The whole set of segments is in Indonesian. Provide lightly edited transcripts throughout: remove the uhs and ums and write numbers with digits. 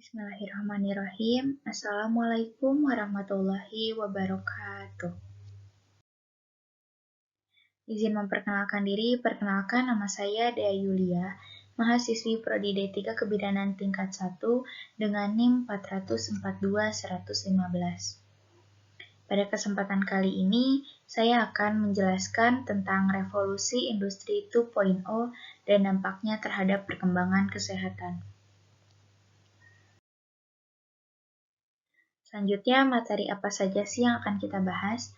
Bismillahirrahmanirrahim. Assalamualaikum warahmatullahi wabarakatuh. Izin memperkenalkan diri, perkenalkan nama saya Dea Yulia, mahasiswi Prodi D3 Kebidanan tingkat 1 dengan NIM 442-115. Pada kesempatan kali ini, saya akan menjelaskan tentang revolusi industri 2.0 dan dampaknya terhadap perkembangan kesehatan. Selanjutnya, materi apa saja sih yang akan kita bahas?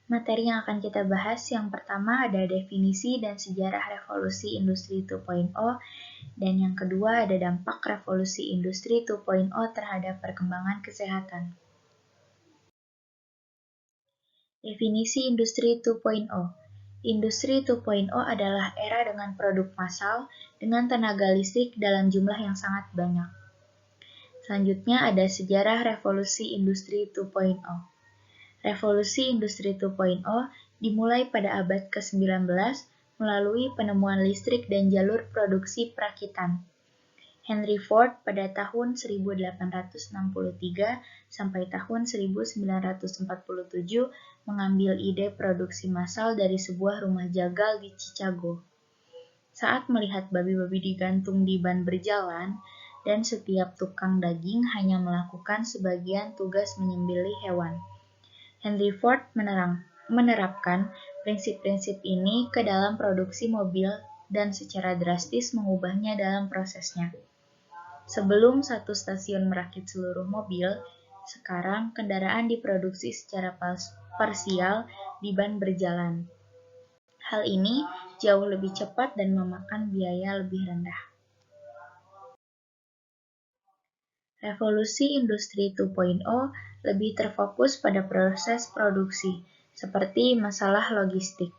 Materi yang akan kita bahas yang pertama ada definisi dan sejarah revolusi industri 2.0, dan yang kedua ada dampak revolusi industri 2.0 terhadap perkembangan kesehatan. Definisi industri 2.0. Industri 2.0 adalah era dengan produk massal dengan tenaga listrik dalam jumlah yang sangat banyak. Selanjutnya ada sejarah revolusi industri 2.0. Revolusi industri 2.0 dimulai pada abad ke-19 melalui penemuan listrik dan jalur produksi perakitan. Henry Ford pada tahun 1863 sampai tahun 1947 mengambil ide produksi massal dari sebuah rumah jagal di Chicago. Saat melihat babi-babi digantung di ban berjalan, dan setiap tukang daging hanya melakukan sebagian tugas menyembelih hewan, Henry Ford menerapkan prinsip-prinsip ini ke dalam produksi mobil dan secara drastis mengubahnya dalam prosesnya. Sebelum satu stasiun merakit seluruh mobil, sekarang kendaraan diproduksi secara parsial di ban berjalan. Hal ini jauh lebih cepat dan memakan biaya lebih rendah. Revolusi industri 2.0 lebih terfokus pada proses produksi, seperti masalah logistik.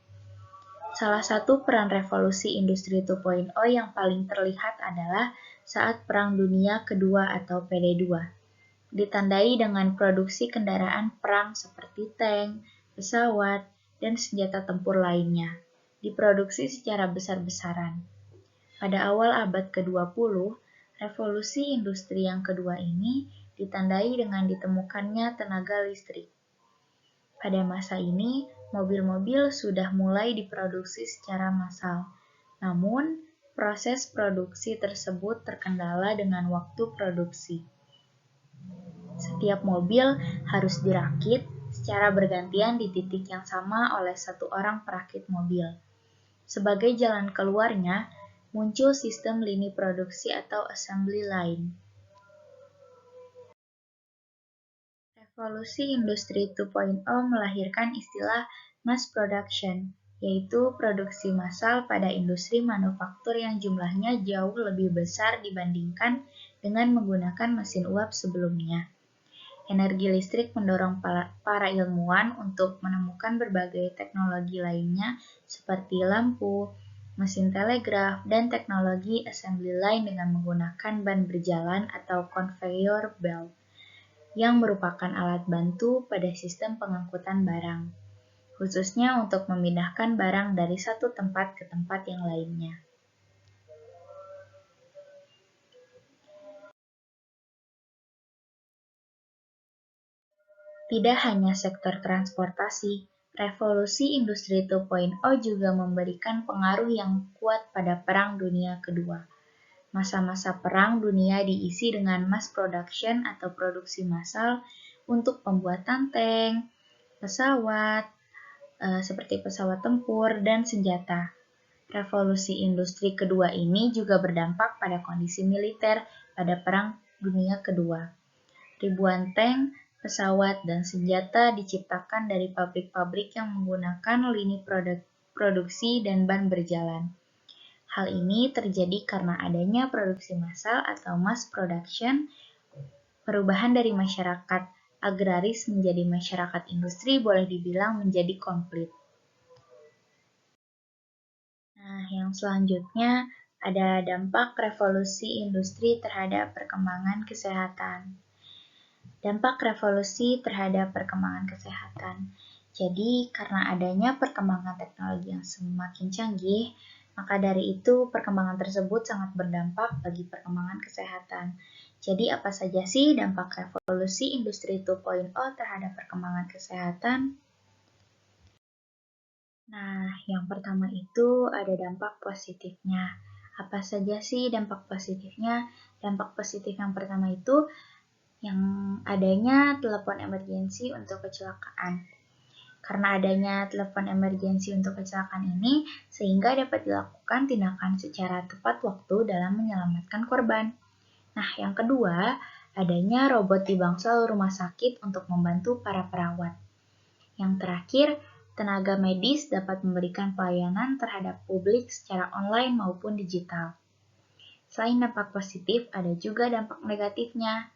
Salah satu peran revolusi industri 2.0 yang paling terlihat adalah saat Perang Dunia Kedua atau PD2, ditandai dengan produksi kendaraan perang seperti tank, pesawat, dan senjata tempur lainnya, diproduksi secara besar-besaran. Pada awal abad ke-20, revolusi industri yang kedua ini ditandai dengan ditemukannya tenaga listrik. Pada masa ini, mobil-mobil sudah mulai diproduksi secara massal. Namun, proses produksi tersebut terkendala dengan waktu produksi. Setiap mobil harus dirakit secara bergantian di titik yang sama oleh satu orang perakit mobil. Sebagai jalan keluarnya, muncul sistem lini produksi atau assembly line. Revolusi industri 2.0 melahirkan istilah mass production, yaitu produksi massal pada industri manufaktur yang jumlahnya jauh lebih besar dibandingkan dengan menggunakan mesin uap sebelumnya. Energi listrik mendorong para ilmuwan untuk menemukan berbagai teknologi lainnya seperti lampu, mesin telegraf, dan teknologi assembly line dengan menggunakan ban berjalan atau conveyor belt, yang merupakan alat bantu pada sistem pengangkutan barang, khususnya untuk memindahkan barang dari satu tempat ke tempat yang lainnya. Tidak hanya sektor transportasi, revolusi industri 2.0 juga memberikan pengaruh yang kuat pada Perang Dunia Kedua. Masa-masa Perang Dunia diisi dengan mass production atau produksi massal untuk pembuatan tank, pesawat, seperti pesawat tempur, dan senjata. Revolusi industri kedua ini juga berdampak pada kondisi militer pada Perang Dunia Kedua. Ribuan tank, pesawat, dan senjata diciptakan dari pabrik-pabrik yang menggunakan lini produksi dan ban berjalan. Hal ini terjadi karena adanya produksi massal atau mass production, perubahan dari masyarakat agraris menjadi masyarakat industri boleh dibilang menjadi komplit. Nah, yang selanjutnya ada dampak revolusi industri terhadap perkembangan kesehatan. Dampak revolusi terhadap perkembangan kesehatan. Jadi, karena adanya perkembangan teknologi yang semakin canggih, maka dari itu perkembangan tersebut sangat berdampak bagi perkembangan kesehatan. Jadi apa saja sih dampak revolusi industri 2.0 terhadap perkembangan kesehatan? Nah, yang pertama itu ada dampak positifnya. Apa saja sih dampak positifnya? Dampak positif yang pertama itu yang adanya telepon emergensi untuk kecelakaan. Karena adanya telepon emergensi untuk kecelakaan ini, sehingga dapat dilakukan tindakan secara tepat waktu dalam menyelamatkan korban. Nah, yang kedua, adanya robot di bangsal rumah sakit untuk membantu para perawat. Yang terakhir, tenaga medis dapat memberikan pelayanan terhadap publik secara online maupun digital. Selain dampak positif, ada juga dampak negatifnya.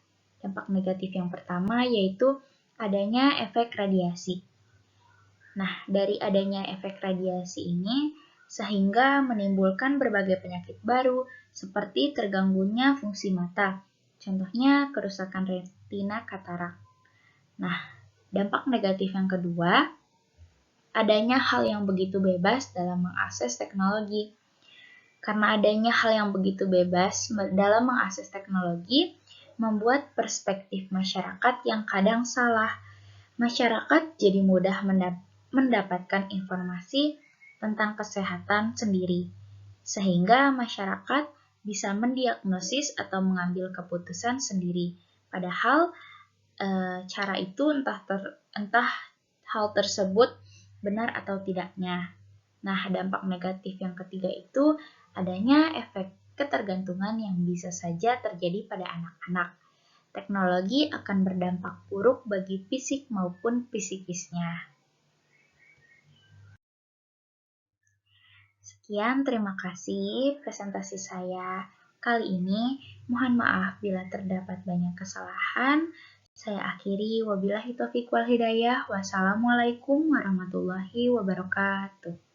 Dampak negatif yang pertama yaitu adanya efek radiasi. Nah, dari adanya efek radiasi ini, sehingga menimbulkan berbagai penyakit baru, seperti terganggunya fungsi mata, contohnya kerusakan retina katarak. Nah, dampak negatif yang kedua, adanya hal yang begitu bebas dalam mengakses teknologi. Karena adanya hal yang begitu bebas dalam mengakses teknologi, membuat perspektif masyarakat yang kadang salah. Masyarakat jadi mudah mendapatkan informasi tentang kesehatan sendiri, sehingga masyarakat bisa mendiagnosis atau mengambil keputusan sendiri. Padahal cara itu entah hal tersebut benar atau tidaknya. Nah, dampak negatif yang ketiga itu adanya efek ketergantungan yang bisa saja terjadi pada anak-anak. Teknologi akan berdampak buruk bagi fisik maupun psikisnya. Sekian, terima kasih presentasi saya kali ini. Mohon maaf bila terdapat banyak kesalahan. Saya akhiri, wabillahi taufiq wal hidayah. Wassalamualaikum warahmatullahi wabarakatuh.